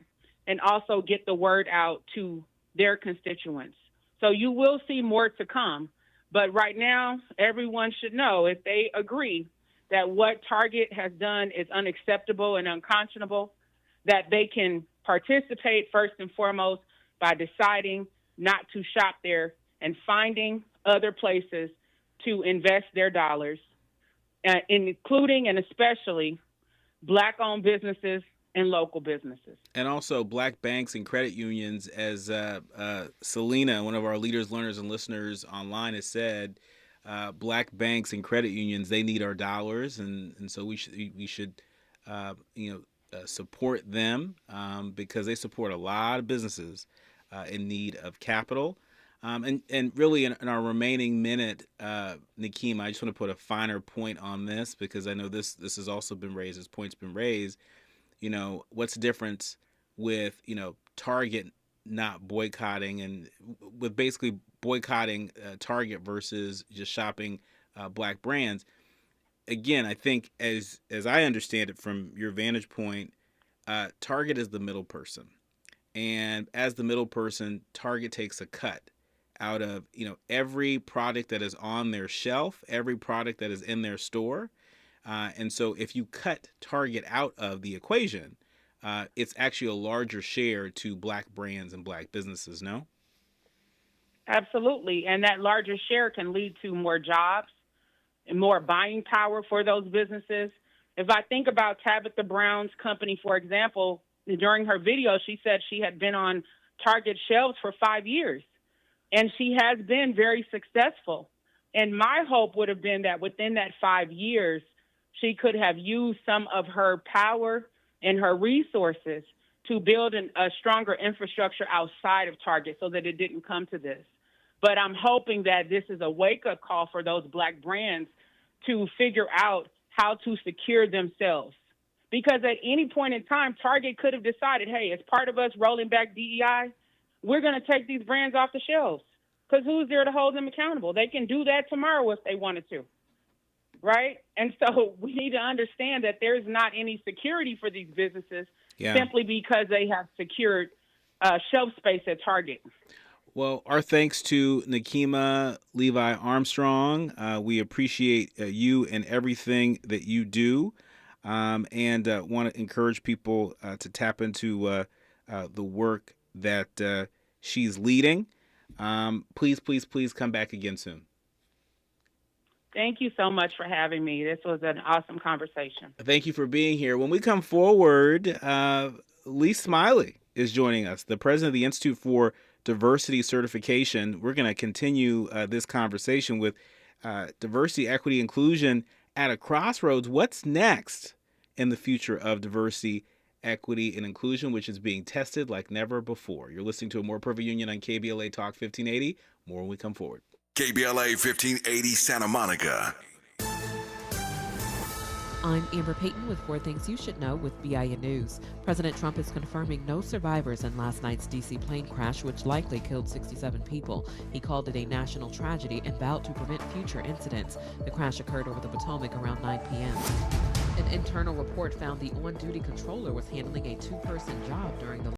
and also get the word out to their constituents. So you will see more to come. But right now, everyone should know, if they agree that what Target has done is unacceptable and unconscionable, that they can participate first and foremost by deciding not to shop there and finding other places to invest their dollars, including and especially Black-owned businesses and local businesses. And also Black banks and credit unions, as Selena, one of our leaders, learners, and listeners online, has said, Black banks and credit unions, they need our dollars, and so we should support them because they support a lot of businesses in need of capital. And really, in our remaining minute, Nakeem, I just want to put a finer point on this because I know this has also been raised, this point's been raised. You know, what's the difference with, Target not boycotting and with basically boycotting Target versus just shopping Black brands? Again, I think as I understand it from your vantage point, Target is the middle person. And as the middle person, Target takes a cut out of, every product that is on their shelf, every product that is in their store. And so if you cut Target out of the equation, it's actually a larger share to Black brands and Black businesses, no? Absolutely. And that larger share can lead to more jobs and more buying power for those businesses. If I think about Tabitha Brown's company, for example, during her video, she said she had been on Target shelves for 5 years, and she has been very successful. And my hope would have been that within that 5 years, she could have used some of her power and her resources to build a stronger infrastructure outside of Target so that it didn't come to this. But I'm hoping that this is a wake-up call for those Black brands to figure out how to secure themselves. Because at any point in time, Target could have decided, hey, as part of us rolling back DEI, we're going to take these brands off the shelves. Because who's there to hold them accountable? They can do that tomorrow if they wanted to. Right? And so we need to understand that there's not any security for these businesses simply because they have secured shelf space at Target. Well, our thanks to Nakima Levi Armstrong. We appreciate you and everything that you do, and want to encourage people to tap into the work that she's leading. Please come back again soon. Thank you so much for having me. This was an awesome conversation. Thank you for being here. When we come forward, Lee Smiley is joining us, the president of the Institute for Diversity Certification. We're going to continue this conversation with diversity, equity, inclusion at a crossroads. What's next in the future of diversity, equity, and inclusion, which is being tested like never before? You're listening to A More Perfect Union on KBLA Talk 1580. More when we come forward. KBLA 1580 Santa Monica. I'm Amber Payton with 4 Things You Should Know with BIN News. President Trump is confirming no survivors in last night's D.C. plane crash, which likely killed 67 people. He called it a national tragedy and vowed to prevent future incidents. The crash occurred over the Potomac around 9 p.m. An internal report found the on-duty controller was handling a 2-person job during the